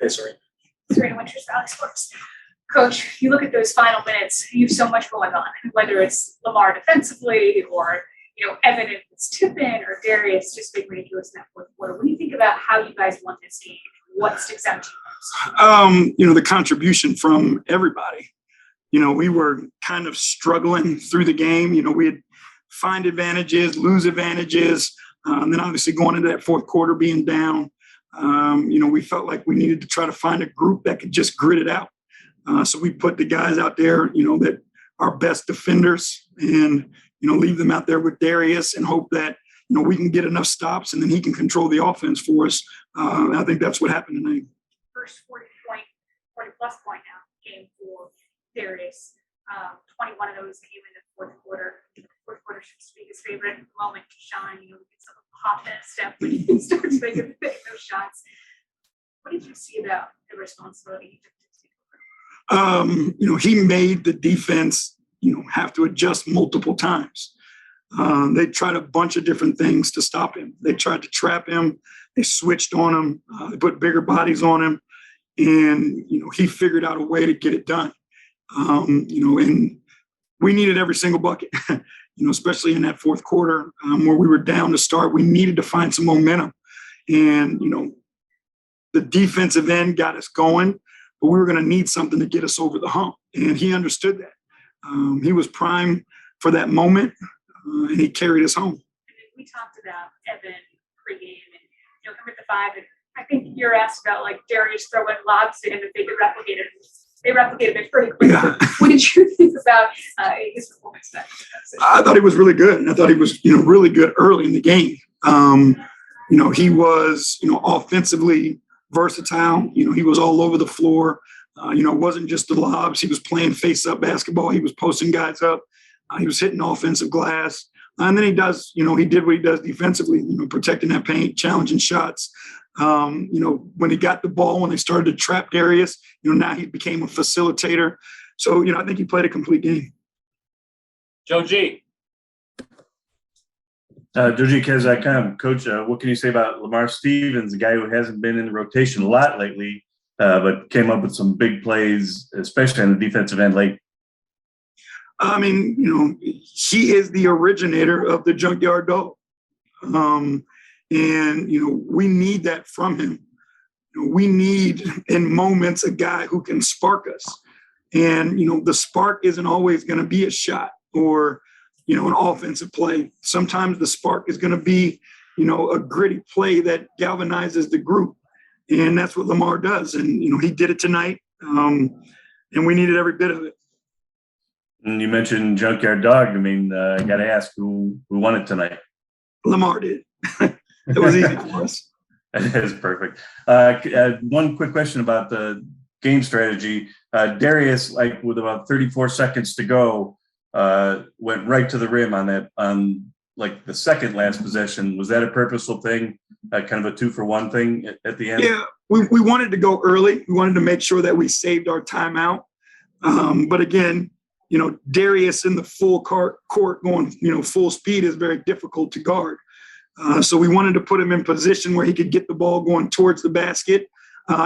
Okay, sorry. Serena Winters, Valley Sports. Coach, you look at those final minutes, you have so much going on, whether it's Lamar defensively or, Evan and it's Tippin or Darius just being ridiculous in that fourth quarter. When you think about how you guys won this game, what sticks out to you most? The contribution from everybody. We were kind of struggling through the game. We'd find advantages, lose advantages, and then obviously going into that fourth quarter being down. We felt like we needed to try to find a group that could just grit it out. So we put the guys out there, that are best defenders and, leave them out there with Darius and hope that, we can get enough stops and then he can control the offense for us. I think that's what happened tonight. First 40-plus point now game for Darius. 21 of those came in the fourth quarter. Fourth quarter should be his favorite moment to shine. We get some pop that step when he starts making those shots. What did you see about the responsibility? He made the defense, have to adjust multiple times. They tried a bunch of different things to stop him. They tried to trap him. They switched on him. They put bigger bodies on him. And, he figured out a way to get it done. And we needed every single bucket, especially in that fourth quarter where we were down to start. We needed to find some momentum. And, the defensive end got us going, but we were going to need something to get us over the hump. And he understood that. He was primed for that moment, and he carried us home. We talked about Evan pregame and, coming at the 5. And I think you're asked about, Darius throwing lobs in and if they could replicate it. They replicated it pretty quickly. Yeah. What did you think about his performance? I thought he was really good. And I thought he was, really good early in the game. He was, offensively versatile. He was all over the floor. It wasn't just the lobs. He was playing face-up basketball. He was posting guys up. He was hitting offensive glass. And then he did what he does defensively, protecting that paint, challenging shots. When he got the ball, when they started to trap Darius, now he became a facilitator. So, I think he played a complete game. Joe G. Joe G, Coach, what can you say about Lamar Stevens, a guy who hasn't been in the rotation a lot lately, but came up with some big plays, especially on the defensive end late? He is the originator of the junkyard dog. And, we need that from him. We need, in moments, a guy who can spark us. And, the spark isn't always going to be a shot or, an offensive play. Sometimes the spark is going to be, a gritty play that galvanizes the group. And that's what Lamar does. And, he did it tonight. And we needed every bit of it. And you mentioned junkyard dog. I got to ask who won it tonight. Lamar did. It was easy for us. That is perfect. One quick question about the game strategy. Darius, with about 34 seconds to go, went right to the rim on the second last possession. Was that a purposeful thing? Kind of a 2-for-1 thing at the end? Yeah, we wanted to go early. We wanted to make sure that we saved our timeout. But again, Darius in the full court going, full speed is very difficult to guard. So we wanted to put him in position where he could get the ball going towards the basket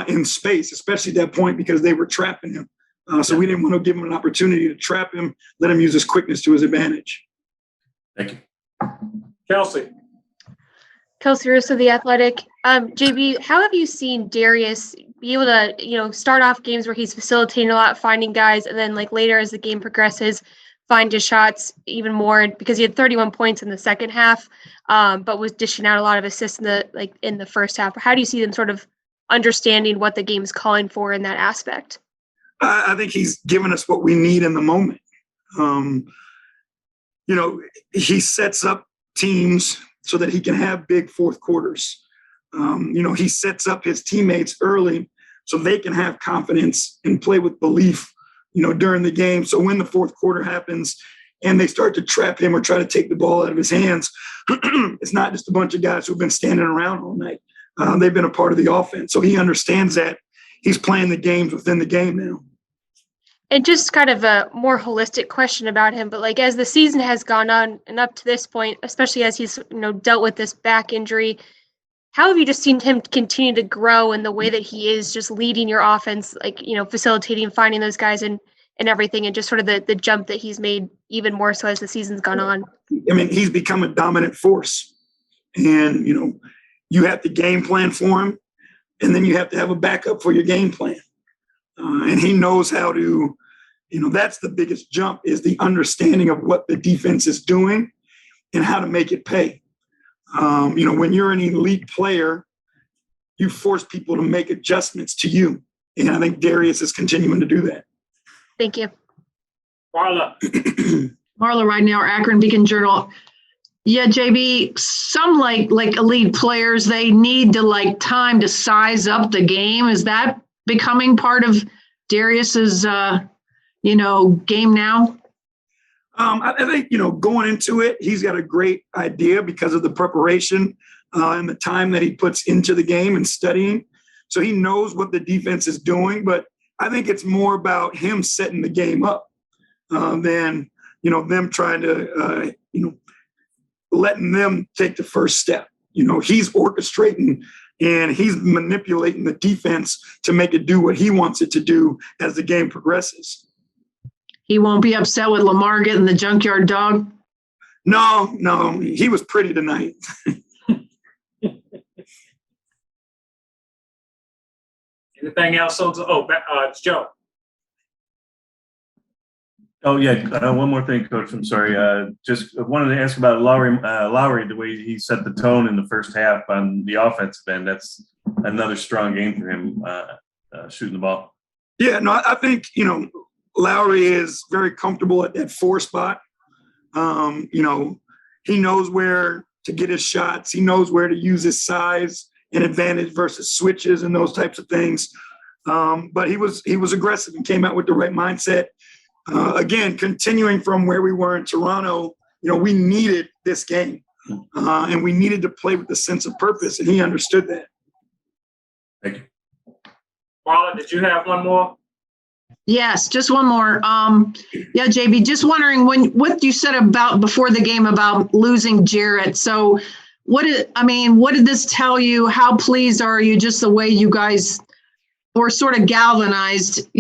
in space, especially at that point because they were trapping him. So we didn't want to give him an opportunity to trap him, let him use his quickness to his advantage. Thank you. Kelsey Russo, The Athletic. JB, how have you seen Darius be able to, start off games where he's facilitating a lot, finding guys, and then later as the game progresses, find his shots even more? Because he had 31 points in the second half, but was dishing out a lot of assists in the first half. How do you see them sort of understanding what the game's calling for in that aspect? I think he's given us what we need in the moment. He sets up teams so that he can have big fourth quarters. He sets up his teammates early so they can have confidence and play with belief, during the game. So when the fourth quarter happens and they start to trap him or try to take the ball out of his hands, it's not just a bunch of guys who've been standing around all night. They've been a part of the offense. So he understands that. He's playing the games within the game now. And just kind of a more holistic question about him, but as the season has gone on and up to this point, especially as he's, dealt with this back injury, how have you just seen him continue to grow in the way that he is just leading your offense, like, facilitating, finding those guys and everything, and just sort of the jump that he's made even more so as the season's gone on? I mean, he's become a dominant force. And, you have to game plan for him, and then you have to have a backup for your game plan. And he knows how to, that's the biggest jump, is the understanding of what the defense is doing and how to make it pay. When you're an elite player, you force people to make adjustments to you. And I think Darius is continuing to do that. Thank you. Marla. Marla right now, Akron Beacon Journal. Yeah, JB, some like elite players, they need to time to size up the game. Is that becoming part of Darius's, game now? I think, going into it, he's got a great idea because of the preparation and the time that he puts into the game and studying. So he knows what the defense is doing, but I think it's more about him setting the game up than, them trying to, letting them take the first step. He's orchestrating and he's manipulating the defense to make it do what he wants it to do as the game progresses. He won't be upset with Lamar getting the junkyard dog? No, he was pretty tonight. Anything else? It's Joe. Oh, yeah. One more thing, Coach. I'm sorry. Just wanted to ask about Lowry, the way he set the tone in the first half on the offensive end. That's another strong game for him, shooting the ball. Yeah, no, I think, Lowry is very comfortable at that 4 spot. He knows where to get his shots. He knows where to use his size and advantage versus switches and those types of things. But he was aggressive and came out with the right mindset. Again, continuing from where we were in Toronto, we needed this game and we needed to play with a sense of purpose, and he understood that. Thank you. Marla, did you have one more? Yes, just one more. Yeah, JB, just wondering what you said about before the game about losing Jarrett. So what did this tell you? How pleased are you just the way you guys were sort of galvanized,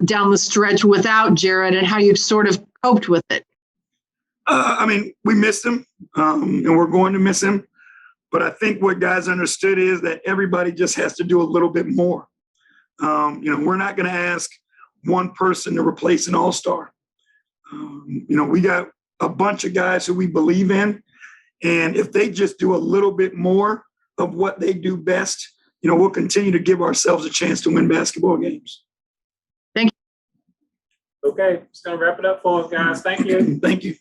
down the stretch without Jarrett, and how you've sort of coped with it? We missed him and we're going to miss him. But I think what guys understood is that everybody just has to do a little bit more. We're not going to ask one person to replace an all-star. We got a bunch of guys who we believe in. And if they just do a little bit more of what they do best, we'll continue to give ourselves a chance to win basketball games. Thank you. Okay, just going to wrap it up for us, guys. Thank you. Thank you.